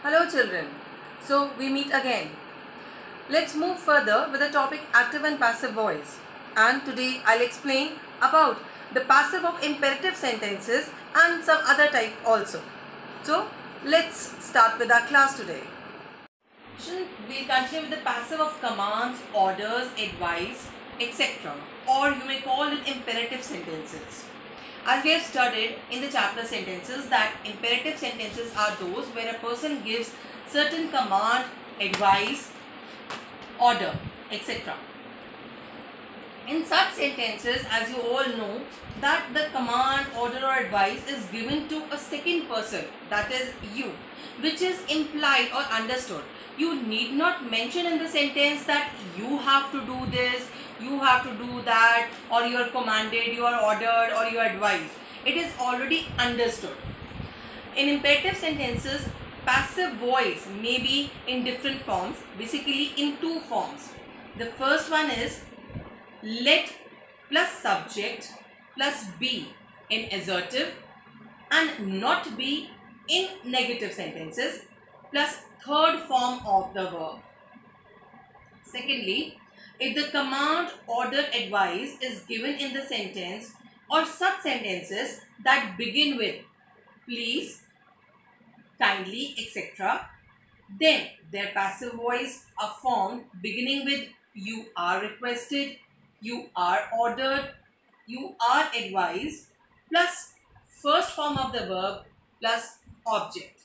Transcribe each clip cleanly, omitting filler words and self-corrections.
Hello children. So we meet again. Let's move further with the topic active and passive voice. And today I'll explain about the passive of imperative sentences and some other type also. So let's start with our class today. We'll continue with the passive of commands, orders, advice, etc. Or you may call it imperative sentences. As we have studied in the chapter sentences that imperative sentences are those where a person gives certain command, advice, order, etc. In such sentences, as you all know, that the command, order or advice is given to a second person, that is you, which is implied or understood. You need not mention in the sentence that you have to do this, you have to do that, or you are commanded, you are ordered, or you are advised. It is already understood. In imperative sentences, passive voice may be in different forms, basically in two forms. The first one is let plus subject plus be in assertive and not be in negative sentences plus third form of the verb. Secondly, if the command, order, advice is given in the sentence or such sentences that begin with please, kindly, etc., then their passive voice are formed beginning with you are requested, you are ordered, you are advised plus first form of the verb plus object.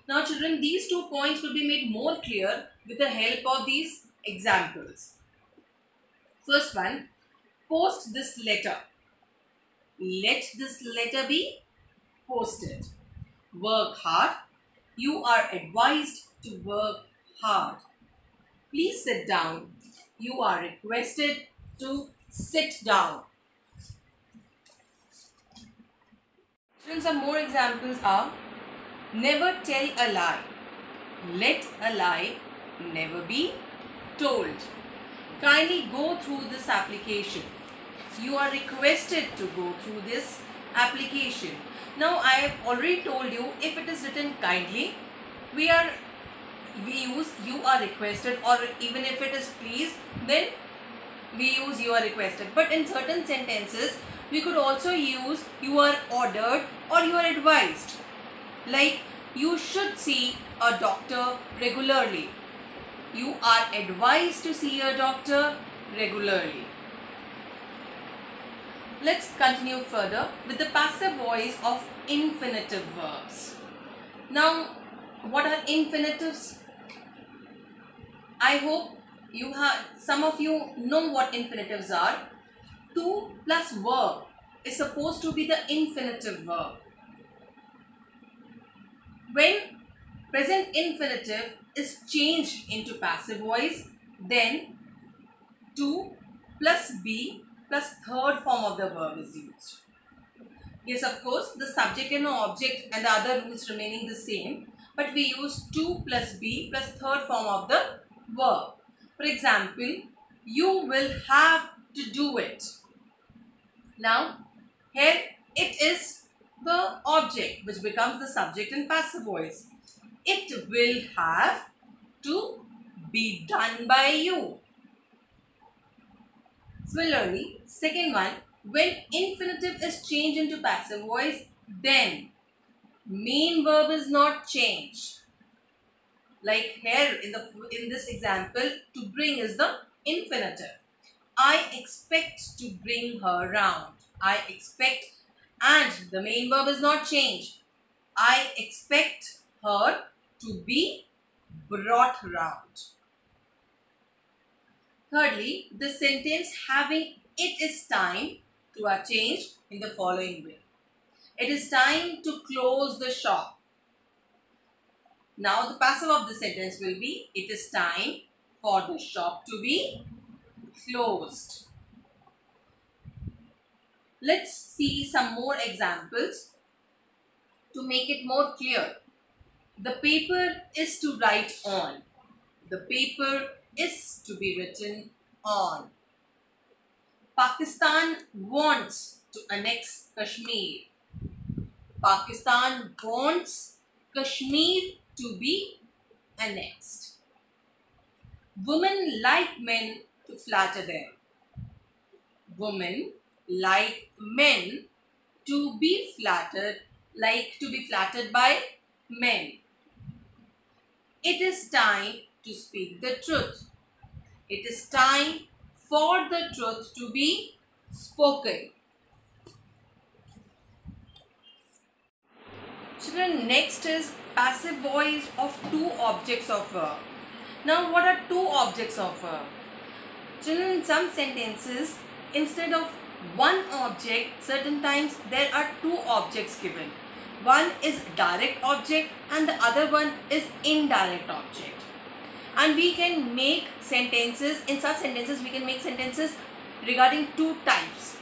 Now children, these 2 points will be made more clear with the help of these examples. First one, post this letter. Let this letter be posted. Work hard. You are advised to work hard. Please sit down. You are requested to sit down. Children, some more examples are never tell a lie. Let a lie never be told. Kindly go through this application. You are requested to go through this application. Now I have already told you, if it is written kindly, we use you are requested, or even if it is please, then we use you are requested. But in certain sentences we could also use you are ordered or you are advised. Like you should see a doctor regularly. You are advised to see a doctor regularly. Let's continue further with the passive voice of infinitive verbs. Now, what are infinitives? I hope some of you know what infinitives are. To plus verb is supposed to be the infinitive verb. When present infinitive is changed into passive voice, then to plus be plus third form of the verb is used. Yes, of course, the subject and object and the other rules remaining the same, but we use to plus be plus third form of the verb. For example, you will have to do it. Now, here it is the object which becomes the subject in passive voice. It will have to be done by you. Similarly, second one, when infinitive is changed into passive voice, then main verb is not changed. Like here in this example, to bring is the infinitive. I expect to bring her round. I expect, and the main verb is not changed. I expect her to be brought round. Thirdly, the sentence having it is time to are changed in the following way. It is time to close the shop. Now the passive of the sentence will be it is time for the shop to be closed. Let's see some more examples to make it more clear. The paper is to write on. The paper is to be written on. Pakistan wants to annex Kashmir. Pakistan wants Kashmir to be annexed. Women like men to flatter them. Women like men to be flattered, like to be flattered by men. It is time to speak the truth. It is time for the truth to be spoken. Children, next is passive voice of two objects of verb. Now, what are two objects of verb? Children, in some sentences, instead of one object, certain times there are two objects given. One is direct object and the other one is indirect object. And we can make sentences, in such sentences we can make sentences regarding two types.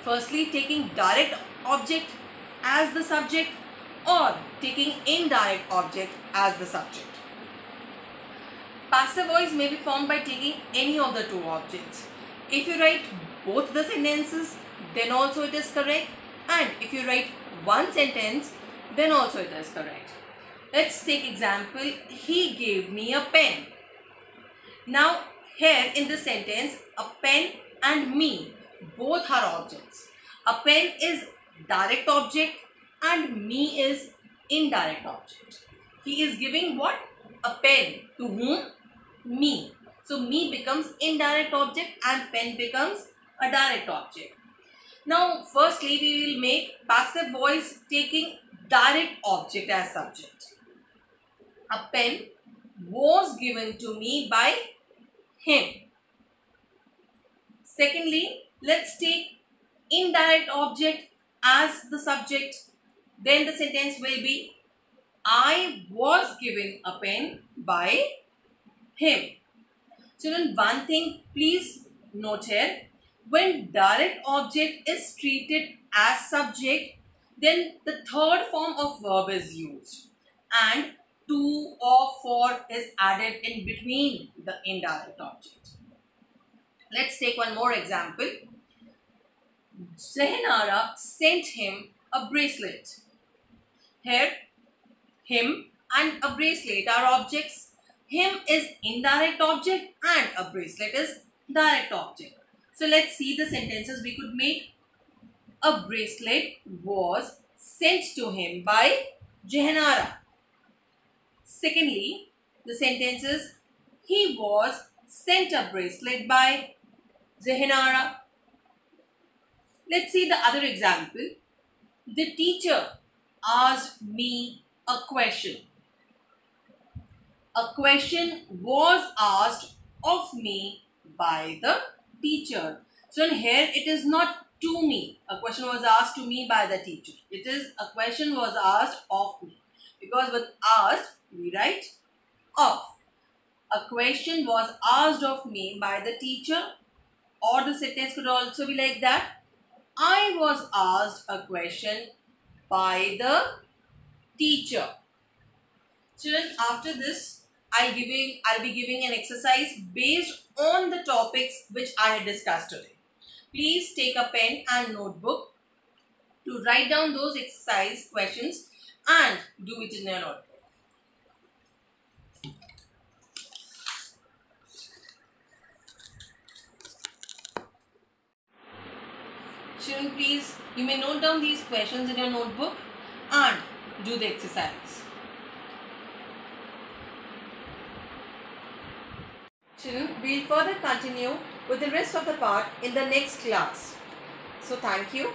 Firstly, taking direct object as the subject or taking indirect object as the subject. Passive voice may be formed by taking any of the two objects. If you write both the sentences, then also it is correct. And if you write one sentence, then also it is correct. Let's take example, he gave me a pen. Now here in the sentence, a pen and me, both are objects. A pen is direct object and me is indirect object. He is giving what? A pen. To whom? Me. So me becomes indirect object and pen becomes a direct object. Now firstly we will make passive voice taking direct object as subject. A pen was given to me by him. Secondly, let's take indirect object as the subject. Then the sentence will be, I was given a pen by him. Children, one thing please note here. When direct object is treated as subject, then the third form of verb is used and to or for is added in between the indirect object. Let's take one more example. Zehnara sent him a bracelet. Here, him and a bracelet are objects. Him is indirect object and a bracelet is direct object. So let's see the sentences we could make. A bracelet was sent to him by Zehnara. Secondly, the sentences, he was sent a bracelet by Zehnara. Let's see the other example. The teacher asked me a question. A question was asked of me by the teacher. So here it is not to me. A question was asked to me by the teacher. It is a question was asked of me. Because with asked, we write of. A question was asked of me by the teacher, or the sentence could also be like that. I was asked a question by the teacher. Children, after this, I'll be giving an exercise based on the topics which I had discussed today. Please take a pen and notebook to write down those exercise questions and do it in your notebook. Children, please, you may note down these questions in your notebook and do the exercise. Children, we will further continue with the rest of the part in the next class. So, thank you.